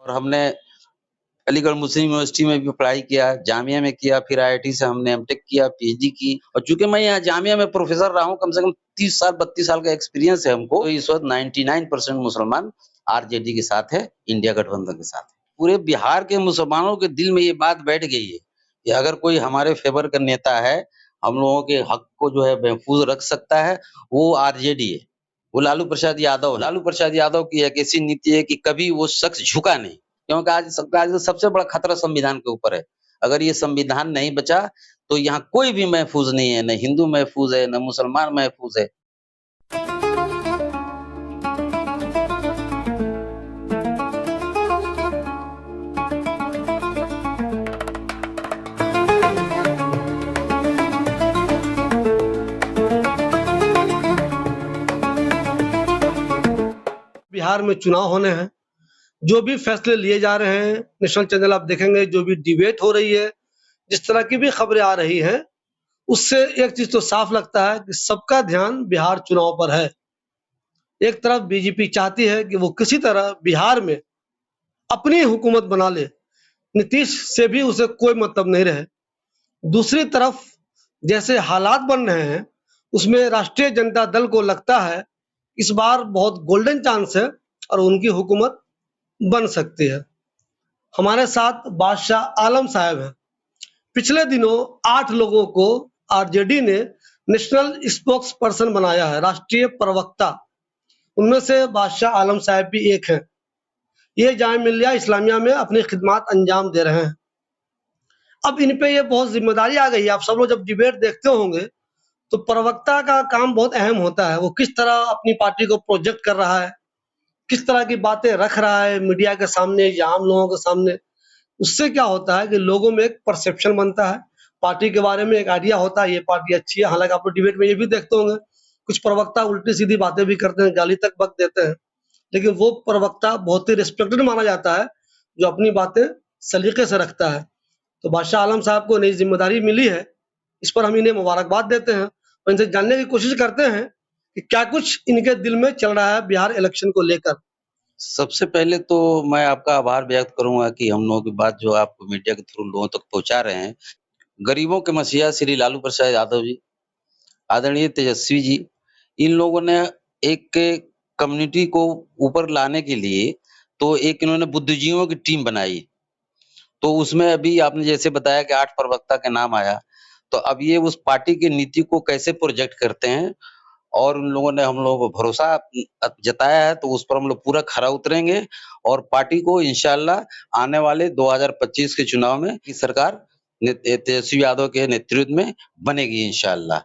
और हमने अलीगढ़ मुस्लिम यूनिवर्सिटी में भी पढ़ाई किया, जामिया में किया, फिर आईआईटी से हमने एमटेक किया, पीएचडी की और चूँकि मैं यहाँ जामिया में प्रोफ़ेसर रहा हूँ, कम से कम 30 साल, 32 साल का एक्सपीरियंस है हमको। तो इस वक़्त 99% मुसलमान आरजेडी के साथ है, इंडिया गठबंधन के साथ है। पूरे बिहार के मुसलमानों के दिल में ये बात बैठ गई है कि अगर कोई हमारे फ़ेवर का नेता है, हम लोगों के हक को जो है महफूज़ रख सकता है, वो आरजेडी है। वो लालू प्रसाद यादव है। लालू प्रसाद यादव की एक ऐसी नीति है कि कभी वो शख्स झुका नहीं, क्योंकि आज सबसे बड़ा खतरा संविधान के ऊपर है। अगर ये संविधान नहीं बचा, तो यहाँ कोई भी महफूज़ नहीं है, न हिंदू महफूज़ है, न मुसलमान महफूज़ है। बिहार में चुनाव होने हैं, जो भी फैसले लिए जा रहे हैं, नेशनल चैनल आप देखेंगे, जो भी डिबेट हो रही है, जिस तरह की भी खबरें आ रही हैं, उससे एक चीज तो साफ लगता है कि सबका ध्यान बिहार चुनाव पर है। एक तरफ बीजेपी चाहती है कि वो किसी तरह बिहार में अपनी हुकूमत बना ले, नीतीश से भी उसे कोई मतलब नहीं रहे। दूसरी तरफ जैसे हालात बन रहे हैं, उसमें राष्ट्रीय जनता दल को लगता है इस बार बहुत गोल्डन चांस है और उनकी हुकूमत बन सकती है। हमारे साथ बादशाह आलम साहब हैं। पिछले दिनों 8 लोगों को आरजेडी ने नेशनल स्पोक्स पर्सन बनाया है, राष्ट्रीय प्रवक्ता। उनमें से बादशाह आलम साहब भी एक हैं। ये जामिया मिल्लिया इस्लामिया में अपनी खिदमत अंजाम दे रहे हैं। अब इन पे ये बहुत जिम्मेदारी आ गई है। आप सब लोग जब डिबेट देखते होंगे तो प्रवक्ता का काम बहुत अहम होता है। वो किस तरह अपनी पार्टी को प्रोजेक्ट कर रहा है, किस तरह की बातें रख रहा है मीडिया के सामने या आम लोगों के सामने। उससे क्या होता है कि लोगों में एक परसेप्शन बनता है, पार्टी के बारे में एक आइडिया होता है, ये पार्टी अच्छी है। हालांकि आप लोग डिबेट में ये भी देखते होंगे, कुछ प्रवक्ता उल्टी सीधी बातें भी करते हैं, गाली तक बक देते हैं, लेकिन वो प्रवक्ता बहुत ही रिस्पेक्टेड माना जाता है जो अपनी बातें सलीके से रखता है। तो बादशाह आलम साहब को नई जिम्मेदारी मिली है, इस पर हम इन्हें मुबारकबाद देते हैं और इनसे जानने की कोशिश करते हैं कि क्या कुछ इनके दिल में चल रहा है बिहार इलेक्शन को लेकर। सबसे पहले तो मैं आपका आभार व्यक्त करूँगा कि हम लोगों की बात जो आप मीडिया के थ्रू लोगों तक पहुँचा रहे हैं। गरीबों के मसीहा श्री लालू प्रसाद यादव जी, आदरणीय तेजस्वी जी, इन लोगों ने एक कम्युनिटी को ऊपर लाने के लिए तो एक इन्होंने बुद्धिजीवियों की टीम बनाई। तो उसमें अभी आपने जैसे बताया कि 8 प्रवक्ता के नाम आया, तो अब ये उस पार्टी की नीति को कैसे प्रोजेक्ट करते हैं और उन लोगों ने हम लोगों को भरोसा जताया है, तो उस पर हम लोग पूरा खरा उतरेंगे और पार्टी को इंशाअल्लाह आने वाले 2025 के चुनाव में की सरकार तेजस्वी यादव के नेतृत्व में बनेगी इंशाअल्लाह।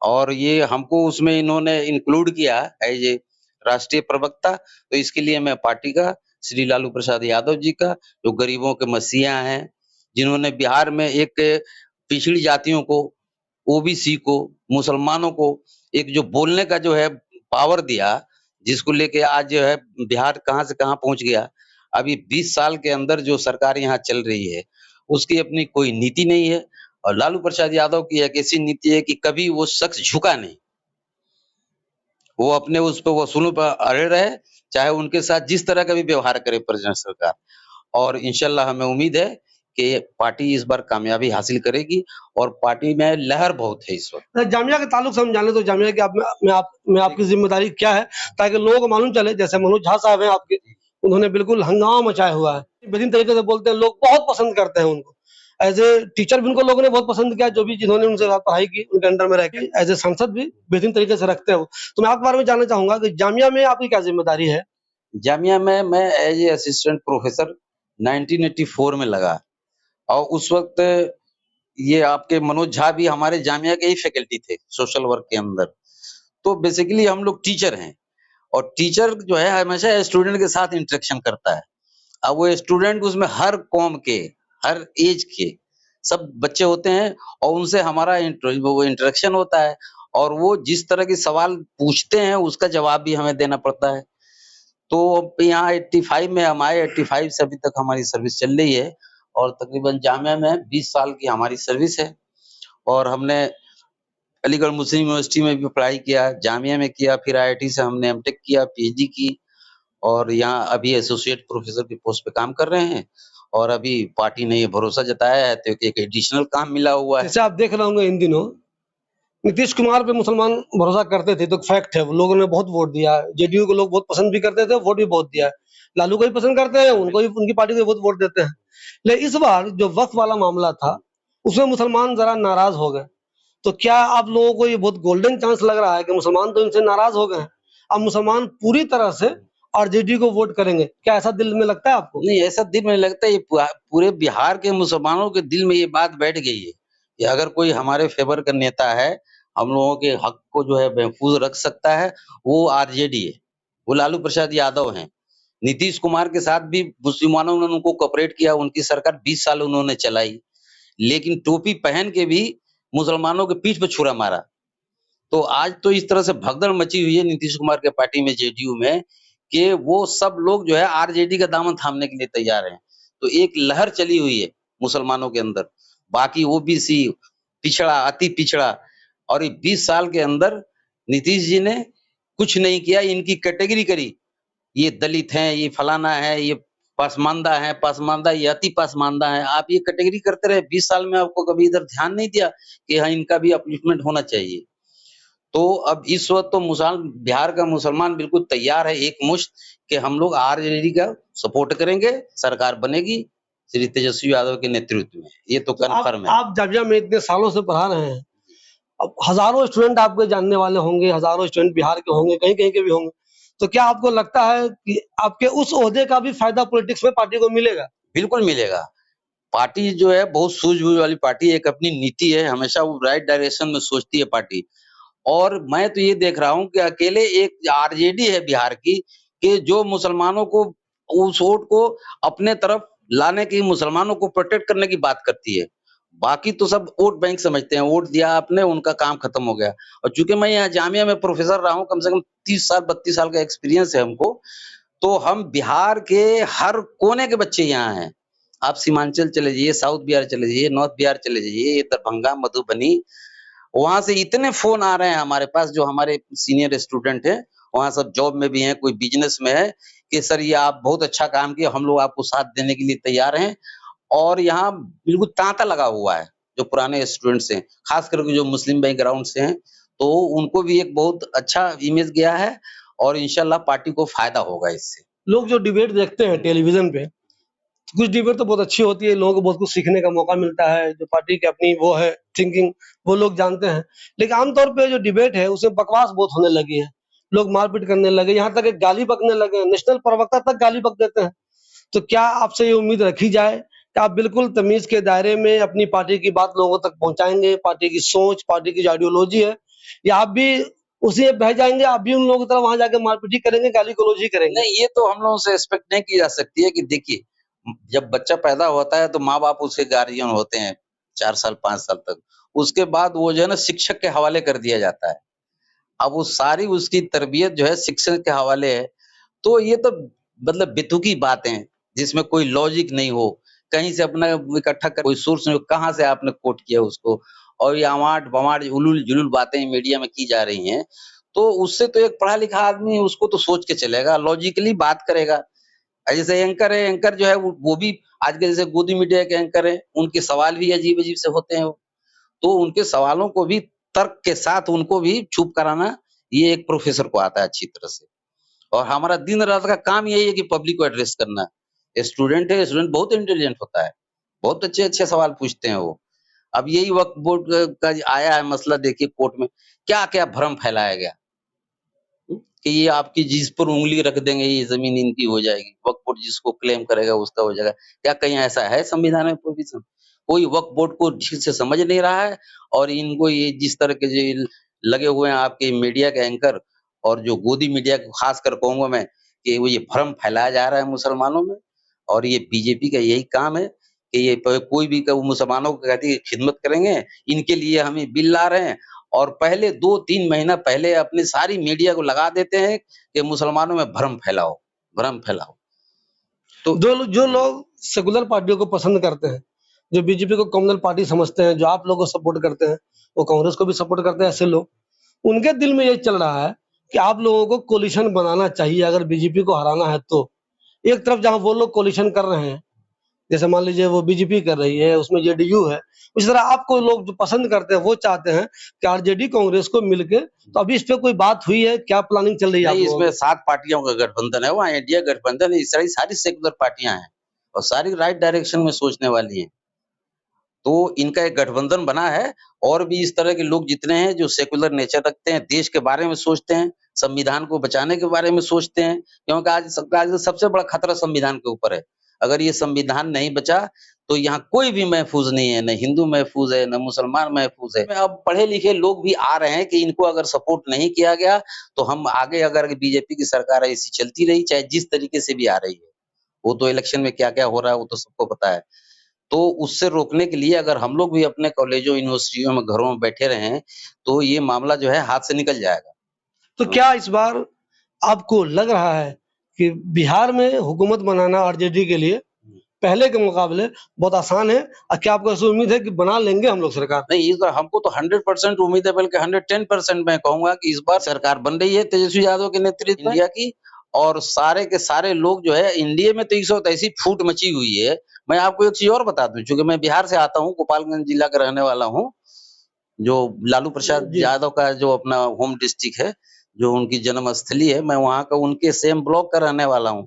और ये हमको उसमें इन्होंने इंक्लूड किया एज ए राष्ट्रीय प्रवक्ता, तो इसके लिए मैं पार्टी का श्री लालू प्रसाद यादव जी का, जो गरीबों के मसीहा हैं, जिन्होंने बिहार में एक पिछड़ी जातियों को, ओबीसी को, मुसलमानों को एक जो बोलने का जो है पावर दिया, जिसको लेके आज जो है बिहार कहाँ से कहाँ पहुंच गया। अभी 20 साल के अंदर जो सरकार यहाँ चल रही है, उसकी अपनी कोई नीति नहीं है और लालू प्रसाद यादव की एक ऐसी नीति है कि कभी वो शख्स झुका नहीं। वो अपने उस पे वसूलों पर अड़े रहे, चाहे उनके साथ जिस तरह का भी व्यवहार करे प्रेजेंट सरकार। और इंशाल्लाह हमें उम्मीद है कि पार्टी इस बार कामयाबी हासिल करेगी और पार्टी में लहर बहुत है इस वक्त। जामिया के ताल्लुक से हम जाने तो जामिया की में आपकी जिम्मेदारी क्या है, ताकि लोगों को मालूम चले। जैसे मनोज झा साहब हैं आपके, उन्होंने बिल्कुल हंगामा मचाया हुआ है, बेहतरीन तरीके से बोलते हैं, लोग बहुत पसंद करते हैं उनको। एज ए टीचर भी उनको लोगों ने बहुत पसंद किया, जो भी जिन्होंने उनसे पढ़ाई की, उनके अंडर में रह के। एज ए सांसद भी बेहतरीन तरीके से रखते हैं वो। तो मैं आपके बारे में जानना चाहूंगा कि जामिया में आपकी क्या जिम्मेदारी है। जामिया में मैं एज ए असिस्टेंट प्रोफेसर 1984 में लगा और उस वक्त ये आपके मनोज झा भी हमारे जामिया के ही फैकल्टी थे सोशल वर्क के अंदर। तो बेसिकली हम लोग टीचर हैं और टीचर जो है हमेशा स्टूडेंट के साथ इंटरेक्शन करता है। अब वो स्टूडेंट उसमें हर कौम के, हर एज के सब बच्चे होते हैं और उनसे हमारा वो इंटरेक्शन होता है और वो जिस तरह के सवाल पूछते हैं उसका जवाब भी हमें देना पड़ता है। तो यहाँ 85 में हम आए, 85 से अभी तक हमारी सर्विस चल रही है और तकरीबन जामिया में 20 साल की हमारी सर्विस है और हमने अलीगढ़ मुस्लिम यूनिवर्सिटी में भी पढ़ाई किया, जामिया में किया, फिर आईआईटी से हमने एमटेक किया, पीएचडी की और यहाँ अभी एसोसिएट प्रोफेसर की पोस्ट पे काम कर रहे हैं और अभी पार्टी ने ये भरोसा जताया है तो एक एडिशनल काम मिला हुआ है। जैसे आप देख रहे होंगे इन दिनों नीतीश कुमार पे मुसलमान भरोसा करते थे, तो फैक्ट है, वो लोगों ने बहुत वोट दिया है। जेडीयू को लोग बहुत पसंद भी करते थे, वोट भी बहुत दिया है। लालू को भी पसंद करते हैं, उनको भी, उनकी पार्टी को भी बहुत वोट देते हैं। लेकिन इस बार जो वक्फ वाला मामला था, उसमें मुसलमान जरा नाराज हो गए। तो क्या आप लोगों को ये बहुत गोल्डन चांस लग रहा है कि मुसलमान तो इनसे नाराज हो गए हैं, अब मुसलमान पूरी तरह से आरजेडी को वोट करेंगे? क्या ऐसा दिल में लगता है आपको? नहीं, ऐसा दिल में लगता है ये पूरे बिहार के मुसलमानों के दिल में ये बात बैठ गई है कि अगर कोई हमारे फेवर का नेता है, हम लोगों के हक को जो है महफूज रख सकता है, वो आरजेडी है, वो लालू प्रसाद यादव हैं। नीतीश कुमार के साथ भी मुसलमानों ने उनको कोऑपरेट किया, उनकी सरकार 20 साल उन्होंने चलाई, लेकिन टोपी पहन के भी मुसलमानों के पीठ पे छुरा मारा। तो आज तो इस तरह से भगदड़ मची हुई है नीतीश कुमार के पार्टी में, जेडीयू में, कि वो सब लोग जो है आरजेडी का दामन थामने के लिए तैयार हैं। तो एक लहर चली हुई है मुसलमानों के अंदर। बाकी ओबीसी, पिछड़ा, अति पिछड़ा, और ये 20 साल के अंदर नीतीश जी ने कुछ नहीं किया, इनकी कैटेगरी करी। ये दलित हैं, ये फलाना है, ये पासमानदा, ये अति पासमानदा है। आप ये कैटेगरी करते रहे 20 साल में, आपको कभी इधर ध्यान नहीं दिया कि हाँ, इनका भी अपलिफ्टमेंट होना चाहिए। तो अब इस वक्त तो बिहार का मुसलमान बिल्कुल तैयार है एकमुश्त कि हम लोग आरजेडी का सपोर्ट करेंगे, सरकार बनेगी श्री तेजस्वी यादव के नेतृत्व में। ये तो कन्फर्म है। आप जामिया में इतने सालों से पढ़ा रहे हैं, अब हजारों स्टूडेंट आपके जानने वाले होंगे, हजारों स्टूडेंट बिहार के होंगे, कहीं-कहीं के भी होंगे। तो क्या आपको लगता है कि आपके उस ओहदे का भी फायदा पॉलिटिक्स में पार्टी को मिलेगा? बिल्कुल मिलेगा। पार्टी जो है बहुत सूझबूझ वाली पार्टी है, एक अपनी नीति है, हमेशा वो राइट डायरेक्शन में सोचती है पार्टी। और मैं तो ये देख रहा हूँ कि अकेले एक आरजेडी है बिहार की, कि जो मुसलमानों को, उस वोट को अपने तरफ लाने की, मुसलमानों को प्रोटेक्ट करने की बात करती है। बाकी तो सब वोट बैंक समझते हैं, वोट दिया आपने, उनका काम खत्म हो गया। और चूंकि मैं यहाँ जामिया में प्रोफेसर रहा हूँ, कम से कम 30 साल 32 साल का एक्सपीरियंस है हमको, तो हम बिहार के हर कोने के बच्चे यहाँ हैं। आप सीमांचल चले जाइए, साउथ बिहार चले जाइए, नॉर्थ बिहार चले जाइए, दरभंगा, मधुबनी, वहां से इतने फोन आ रहे हैं हमारे पास, जो हमारे सीनियर स्टूडेंट हैं, वहां सब जॉब में भी हैं, कोई बिजनेस में है, कि सर ये आप बहुत अच्छा काम किए, हम लोग आपको साथ देने के लिए तैयार हैं। और यहाँ बिल्कुल तांता लगा हुआ है जो पुराने स्टूडेंट्स हैं, खास करके जो मुस्लिम बैकग्राउंड से हैं, तो उनको भी एक बहुत अच्छा इमेज गया है और इंशाल्लाह पार्टी को फायदा होगा इससे। लोग जो डिबेट देखते हैं टेलीविजन पे, कुछ डिबेट तो बहुत अच्छी होती है, लोगों को बहुत कुछ सीखने का मौका मिलता है, जो पार्टी की अपनी वो है थिंकिंग, वो लोग जानते हैं। लेकिन आमतौर पे जो डिबेट है उसमें बकवास बहुत होने लगी है, लोग मारपीट करने लगे, यहाँ तक कि गाली बकने लगे, नेशनल प्रवक्ता तक गाली बक देते हैं। तो क्या आपसे ये उम्मीद रखी जाए कि आप बिल्कुल तमीज के दायरे में अपनी पार्टी की बात लोगों तक पहुंचाएंगे, पार्टी की सोच, पार्टी की जो आइडियोलॉजी है, या आप भी उसी में बह जाएंगे, आप भी उन लोगों की तरह वहां जाके मारपीट करेंगे, गाली गलौज ही करेंगे? नहीं, ये तो हम लोगों से एक्सपेक्ट नहीं की जा सकती है कि देखिए, जब बच्चा पैदा होता है तो माँ-बाप उसके गार्डियन होते हैं 4 साल 5 साल तक। उसके बाद वो जो है ना शिक्षक के हवाले कर दिया जाता है। अब वो सारी उसकी तरबियत जो है शिक्षक के हवाले है। तो ये तो मतलब बेतुकी बातें हैं, जिसमें कोई लॉजिक नहीं हो। कहीं से अपना इकट्ठा कर, कोई सोर्स नहीं हो, कहाँ से आपने कोट किया उसको, और ये अवांट-भवांट, उलूल-जुलूल बातें मीडिया में की जा रही हैं। तो उससे तो एक पढ़ा लिखा आदमी उसको तो सोच के चलेगा, लॉजिकली बात करेगा। जैसे एंकर है, एंकर जो है वो भी आज के जैसे गोदी मीडिया के एंकर हैं, उनके सवाल भी अजीब-अजीब से होते हैं वो। तो उनके सवालों को भी तर्क के साथ उनको भी चुप कराना, ये एक प्रोफेसर को आता है अच्छी तरह से। और हमारा दिन रात का काम यही है कि पब्लिक को एड्रेस करना। स्टूडेंट है, स्टूडेंट बहुत इंटेलिजेंट होता है, बहुत अच्छे-अच्छे सवाल पूछते हैं वो। अब यही वक्फ बोर्ड का आया है मसला, देखिए कोर्ट में, क्या-क्या भ्रम फैलाया गया। कि ये आपकी जिस पर उँगली रख देंगे ये ज़मीन इनकी हो जाएगी, वक्फ बोर्ड जिसको क्लेम करेगा उसका हो जाएगा। क्या कहीं ऐसा है संविधान में प्रोविज़न? कोई वक्फ बोर्ड को ठीक से समझ नहीं रहा है, और इनको ये जिस तरह के जो लगे हुए हैं आपके मीडिया के एंकर, और जो गोदी मीडिया को खासकर कहूँगा मैं, कि वो ये भ्रम फैलाया जा रहा है मुसलमानों में, और ये बीजेपी का यही काम है कि ये कोई भी मुसलमानों को कहती है खिदमत करेंगे, इनके लिए हम ये बिल ला रहे हैं, और पहले 2-3 महीना पहले अपनी सारी मीडिया को लगा देते हैं कि मुसलमानों में भ्रम फैलाओ, भ्रम फैलाओ। तो जो लोग सेकुलर पार्टियों को पसंद करते हैं, जो बीजेपी को कम्युनल पार्टी समझते हैं, जो आप लोगों को सपोर्ट करते हैं, वो कांग्रेस को भी सपोर्ट करते हैं, ऐसे लोग, उनके दिल में ये चल रहा है कि आप लोगों को कोलिशन बनाना चाहिए अगर बीजेपी को हराना है तो। एक तरफ जहाँ वो लोग कोलिशन कर रहे हैं, जैसे मान लीजिए वो बीजेपी कर रही है, उसमें जेडीयू है, उसी तरह आपको लोग जो पसंद करते हैं वो चाहते हैं कि आरजेडी कांग्रेस को मिलके, तो अभी इस पे कोई बात हुई है, क्या प्लानिंग चल रही है आप नहीं, लोगों इसमें की? 7 पार्टियों का गठबंधन है, वहाँ इंडिया गठबंधन है, इस सारी सारी सेक्युलर पार्टियां हैं और सारी राइट डायरेक्शन में सोचने वाली हैं। तो इनका एक गठबंधन बना है और भी इस तरह के लोग जितने हैं जो सेक्युलर नेचर रखते हैं, देश के बारे में सोचते हैं, संविधान को बचाने के बारे में सोचते हैं, क्योंकि आज सबसे बड़ा खतरा संविधान के ऊपर है। अगर ये संविधान नहीं बचा तो यहाँ कोई भी महफूज नहीं है, न हिंदू महफूज है, न मुसलमान महफूज है। अब पढ़े लिखे लोग भी आ रहे हैं कि इनको अगर सपोर्ट नहीं किया गया तो हम आगे, अगर बीजेपी की सरकार ऐसी चलती रही, चाहे जिस तरीके से भी आ रही है, वो तो इलेक्शन में क्या क्या हो रहा है वो तो सबको पता है। तो उससे रोकने के लिए अगर हम लोग भी अपने कॉलेजों, यूनिवर्सिटियों में, घरों में बैठे रहें, तो ये मामला जो है हाथ से निकल जाएगा। तो क्या इस बार आपको लग रहा है कि बिहार में हुकूमत बनाना आरजेडी के लिए पहले के मुकाबले बहुत आसान है, और क्या आपको ऐसी उम्मीद है कि बना लेंगे हम लोग सरकार? नहीं, इस बार हमको तो 100% उम्मीद है, बल्कि 110% मैं कहूँगा कि इस बार सरकार बन रही है तेजस्वी यादव के नेतृत्व में इंडिया की, और सारे के सारे लोग जो है इंडिया में तो इस वक़्त ऐसी फूट मची हुई है। मैं आपको एक चीज़ और बता दूँ, चूँकि मैं बिहार से आता हूँ, गोपालगंज जिला का रहने वाला हूँ, जो लालू प्रसाद जी। यादव का जो अपना होम डिस्ट्रिक्ट है, जो उनकी जन्मस्थली है, मैं वहाँ का, उनके सेम ब्लॉक का रहने वाला हूँ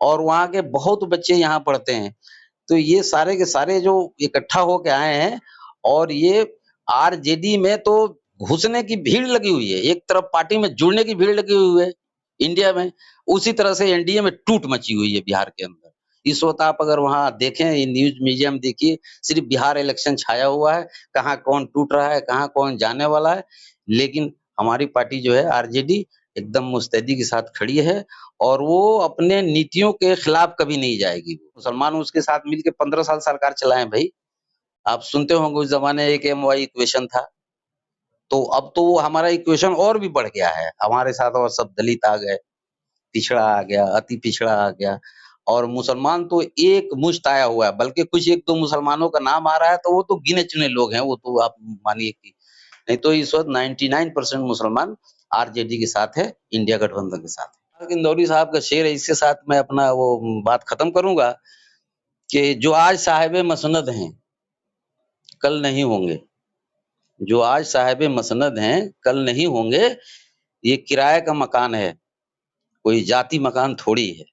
और वहाँ के बहुत बच्चे यहाँ पढ़ते हैं। तो ये सारे के सारे जो इकट्ठा होके आए हैं और ये आरजेडी में तो घुसने की भीड़ लगी हुई है। एक तरफ पार्टी में जुड़ने की भीड़ लगी हुई है इंडिया में, उसी तरह से एनडीए में टूट मची हुई है बिहार के अंदर। इस वक़्त आप अगर वहाँ देखें, ये न्यूज़ म्यूज़ियम देखिए, सिर्फ़ बिहार इलेक्शन छाया हुआ है, कहाँ कौन टूट रहा है, कहाँ कौन जाने वाला है। लेकिन हमारी पार्टी जो है आरजेडी एकदम मुस्तैदी के साथ खड़ी है और वो अपने नीतियों के खिलाफ कभी नहीं जाएगी। मुसलमान उसके साथ मिलके 15 साल सरकार चलाए भई। आप सुनते होंगे उस ज़माने एक एमवाई इक्वेशन था। तो अब तो वो हमारा इक्वेशन और भी बढ़ गया है। हमारे साथ और सब दलित आ गए, पिछड़ा आ गया, अति पिछड़ा आ गया और मुसलमान तो एक मुश्त आया हुआ है। बल्कि कुछ 1-2 मुसलमानों का नाम आ रहा है तो वो तो गिने-चुने लोग हैं, वो तो आप मानिए कि नहीं तो इस वक़्त 99% मुसलमान आरजेडी के साथ है, इंडिया गठबंधन के साथ है। इंदौरी साहब का शेर है, इसके साथ मैं अपना वो बात खत्म करूँगा कि जो आज साहिबे मसनद हैं, कल नहीं होंगे। जो आज साहिबे मसनद हैं, कल नहीं होंगे। ये किराए का मकान है, कोई जाती मकान थोड़ी है।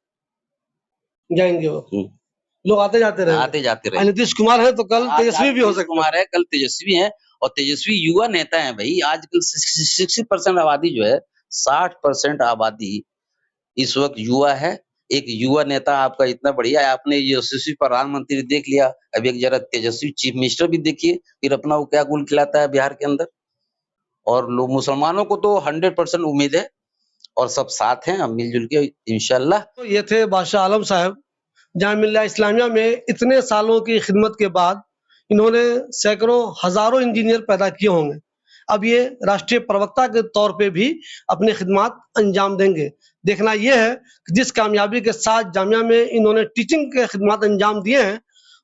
जाएंगे वो हुँ, लोग आते जाते रहेंगे। आते-जाते आज रहेंगे। नीतीश कुमार है तो कल आज तेजस्वी भी हो नीतीश सकते हैं। कुमार है, कल तेजस्वी हैं और तेजस्वी युवा नेता हैं भई। आजकल 60% आबादी जो है, 60% आबादी इस वक़्त युवा है। एक युवा नेता आपका इतना बढ़िया है, आपने यशस्वी प्रधानमंत्री देख लिया, अब एक ज़रा तेजस्वी चीफ मिनिस्टर भी देखिए, फिर अपना वो क्या गुल खिलाता है बिहार के अंदर। और लोग मुसलमानों को तो 100% उम्मीद है और सब साथ हैं, हम मिल-जुल के इंशाअल्लाह। तो ये थे बादशाह आलम साहब, जामिया इस्लामिया में इतने सालों की खिदमत के बाद इन्होंने सैकड़ों हजारों इंजीनियर पैदा किए होंगे। अब ये राष्ट्रीय प्रवक्ता के तौर पे भी अपनी खिदमत अंजाम देंगे। देखना यह है कि जिस कामयाबी के साथ जामिया में इन्होंने टीचिंग के खिदमत अंजाम दिए हैं,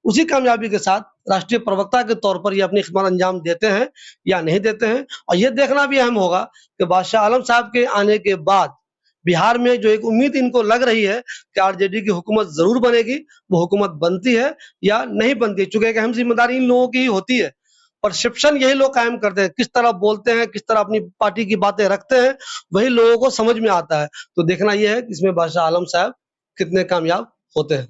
उसी कामयाबी के साथ राष्ट्रीय प्रवक्ता के तौर पर ये अपनी खिदमत अंजाम देते हैं या नहीं देते हैं। और ये देखना भी अहम होगा कि बादशाह आलम साहब के आने के बाद बिहार में जो एक उम्मीद इनको लग रही है कि आरजेडी की हुकूमत जरूर बनेगी, वो हुकूमत बनती है या नहीं बनती, चूंकि एक अहम जिम्मेदारी इन लोगों की ही होती है। परसेप्शन यही लोग कायम करते हैं, किस तरह बोलते हैं, किस तरह अपनी पार्टी की बातें रखते हैं, वही लोगों को समझ में आता है। तो देखना यह है कि इसमें बादशाह आलम साहब कितने कामयाब होते हैं।